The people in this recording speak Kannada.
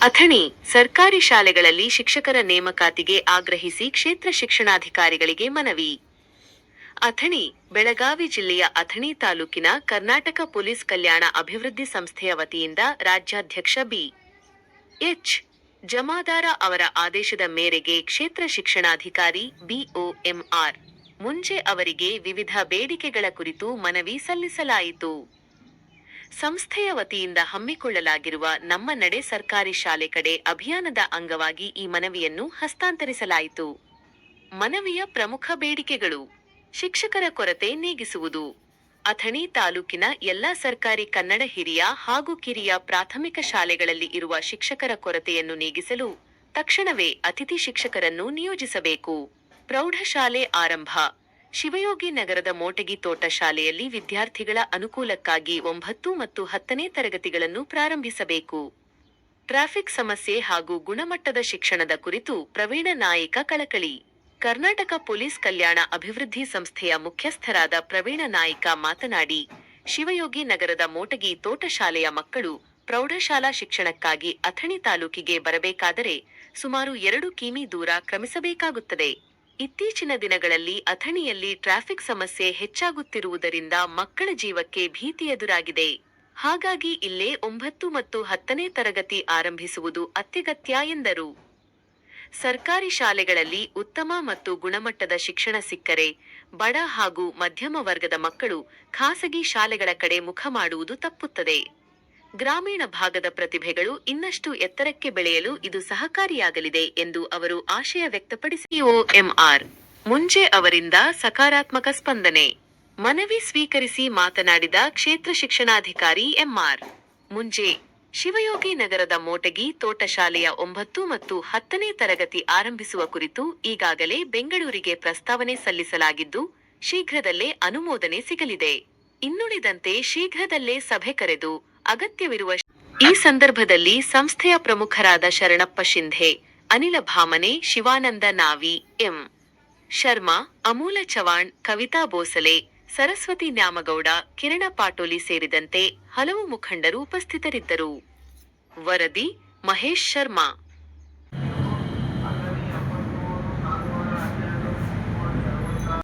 ಅಥಣಿ ಸರ್ಕಾರಿ ಶಾಲೆಗಳಲ್ಲಿ ಶಿಕ್ಷಕರ ನೇಮಕಾತಿಗೆ ಆಗ್ರಹಿಸಿ ಕ್ಷೇತ್ರ ಶಿಕ್ಷಣಾಧಿಕಾರಿಗಳಿಗೆ ಮನವಿ. ಅಥಣಿ ಬೆಳಗಾವಿ ಜಿಲ್ಲೆಯ ಅಥಣಿ ತಾಲೂಕಿನ ಕರ್ನಾಟಕ ಪೊಲೀಸ್ ಕಲ್ಯಾಣ ಅಭಿವೃದ್ಧಿ ಸಂಸ್ಥೆಯ ವತಿಯಿಂದ ರಾಜ್ಯಾಧ್ಯಕ್ಷ ಬಿ. ಎಚ್. ಜಮಾದಾರ ಅವರ ಆದೇಶದ ಮೇರೆಗೆ ಕ್ಷೇತ್ರ ಶಿಕ್ಷಣಾಧಿಕಾರಿ BOMR ಮುಂಜೆ ಅವರಿಗೆ ವಿವಿಧ ಬೇಡಿಕೆಗಳ ಕುರಿತು ಮನವಿ ಸಲ್ಲಿಸಲಾಯಿತು. ಸಂಸ್ಥೆಯ ವತಿಯಿಂದ ಹಮ್ಮಿಕೊಳ್ಳಲಾಗಿರುವ ನಮ್ಮ ನಡೆ ಸರ್ಕಾರಿ ಶಾಲೆ ಕಡೆ ಅಭಿಯಾನದ ಅಂಗವಾಗಿ ಈ ಮನವಿಯನ್ನು ಹಸ್ತಾಂತರಿಸಲಾಯಿತು. ಮನವಿಯ ಪ್ರಮುಖ ಬೇಡಿಕೆಗಳು: ಶಿಕ್ಷಕರ ಕೊರತೆ ನೀಗಿಸುವುದು. ಅಥಣಿ ತಾಲೂಕಿನ ಎಲ್ಲಾ ಸರ್ಕಾರಿ ಕನ್ನಡ ಹಿರಿಯ ಹಾಗೂ ಕಿರಿಯ ಪ್ರಾಥಮಿಕ ಶಾಲೆಗಳಲ್ಲಿ ಇರುವ ಶಿಕ್ಷಕರ ಕೊರತೆಯನ್ನು ನೀಗಿಸಲು ತಕ್ಷಣವೇ ಅತಿಥಿ ಶಿಕ್ಷಕರನ್ನು ನಿಯೋಜಿಸಬೇಕು. ಪ್ರೌಢಶಾಲೆ ಆರಂಭ. ಶಿವಯೋಗಿ ನಗರದ ಮೋಟಗಿ ತೋಟ ಶಾಲೆಯಲ್ಲಿ ವಿದ್ಯಾರ್ಥಿಗಳ ಅನುಕೂಲಕ್ಕಾಗಿ 9 ಮತ್ತು 10ನೇ ತರಗತಿಗಳನ್ನು ಪ್ರಾರಂಭಿಸಬೇಕು. ಟ್ರಾಫಿಕ್ ಸಮಸ್ಯೆ ಹಾಗೂ ಗುಣಮಟ್ಟದ ಶಿಕ್ಷಣದ ಕುರಿತು ಪ್ರವೀಣ ನಾಯಿಕ ಕಳಕಳಿ. ಕರ್ನಾಟಕ ಪೊಲೀಸ್ ಕಲ್ಯಾಣ ಅಭಿವೃದ್ಧಿ ಸಂಸ್ಥೆಯ ಮುಖ್ಯಸ್ಥರಾದ ಪ್ರವೀಣ ನಾಯಿಕ ಮಾತನಾಡಿ, ಶಿವಯೋಗಿ ನಗರದ ಮೋಟಗಿ ತೋಟ ಶಾಲೆಯ ಮಕ್ಕಳು ಪ್ರೌಢಶಾಲಾ ಶಿಕ್ಷಣಕ್ಕಾಗಿ ಅಥಣಿ ತಾಲೂಕಿಗೆ ಬರಬೇಕಾದರೆ ಸುಮಾರು 2 ಕಿಮೀ ದೂರ ಕ್ರಮಿಸಬೇಕಾಗುತ್ತದೆ. ಇತ್ತೀಚಿನ ದಿನಗಳಲ್ಲಿ ಅಥಣಿಯಲ್ಲಿ ಟ್ರಾಫಿಕ್ ಸಮಸ್ಯೆ ಹೆಚ್ಚಾಗುತ್ತಿರುವುದರಿಂದ ಮಕ್ಕಳ ಜೀವಕ್ಕೆ ಭೀತಿ ಎದುರಾಗಿದೆ. ಹಾಗಾಗಿ ಇಲ್ಲೇ 9 ಮತ್ತು 10ನೇ ತರಗತಿ ಆರಂಭಿಸುವುದು ಅತ್ಯಗತ್ಯ ಎಂದರು. ಸರ್ಕಾರಿ ಶಾಲೆಗಳಲ್ಲಿ ಉತ್ತಮ ಮತ್ತು ಗುಣಮಟ್ಟದ ಶಿಕ್ಷಣ ಸಿಕ್ಕರೆ ಬಡ ಹಾಗೂ ಮಧ್ಯಮ ವರ್ಗದ ಮಕ್ಕಳು ಖಾಸಗಿ ಶಾಲೆಗಳ ಕಡೆ ಮುಖ ಮಾಡುವುದು ತಪ್ಪುತ್ತದೆ. ಗ್ರಾಮೀಣ ಭಾಗದ ಪ್ರತಿಭೆಗಳು ಇನ್ನಷ್ಟು ಎತ್ತರಕ್ಕೆ ಬೆಳೆಯಲು ಇದು ಸಹಕಾರಿಯಾಗಲಿದೆ ಎಂದು ಅವರು ಆಶಯ ವ್ಯಕ್ತಪಡಿಸಿ. BOMR ಮುಂಜೆ ಅವರಿಂದ ಸಕಾರಾತ್ಮಕ ಸ್ಪಂದನೆ. ಮನವಿ ಸ್ವೀಕರಿಸಿ ಮಾತನಾಡಿದ ಕ್ಷೇತ್ರ ಶಿಕ್ಷಣಾಧಿಕಾರಿ MR ಮುಂಜೆ, ಶಿವಯೋಗಿ ನಗರದ ಮೋಟಗಿ ತೋಟ ಶಾಲೆಯ 9 ಮತ್ತು 10ನೇ ತರಗತಿ ಆರಂಭಿಸುವ ಕುರಿತು ಈಗಾಗಲೇ ಬೆಂಗಳೂರಿಗೆ ಪ್ರಸ್ತಾವನೆ ಸಲ್ಲಿಸಲಾಗಿದ್ದು, ಶೀಘ್ರದಲ್ಲೇ ಅನುಮೋದನೆ ಸಿಗಲಿದೆ. ಇನ್ನುಳಿದಂತೆ ಶೀಘ್ರದಲ್ಲೇ ಸಭೆ ಕರೆದು ಅಗತ್ಯವಿರುವ. ಈ ಸಂದರ್ಭದಲ್ಲಿ ಸಂಸ್ಥೆಯ ಪ್ರಮುಖರಾದ ಶರಣಪ್ಪ ಶಿಂಧೆ, ಅನಿಲ ಭಾಮನೆ, ಶಿವಾನಂದ ನಾವಿ, ಎಂ. ಶರ್ಮಾ, ಅಮೂಲ ಚವಾಣ್, ಕವಿತಾ ಬೋಸಲೆ, ಸರಸ್ವತಿ ನ್ಯಾಮಗೌಡ, ಕಿರಣ ಪಾಟೋಲಿ ಸೇರಿದಂತೆ ಹಲವು ಮುಖಂಡರು ಉಪಸ್ಥಿತರಿದ್ದರು. ವರದಿ: ಮಹೇಶ್ ಶರ್ಮಾ.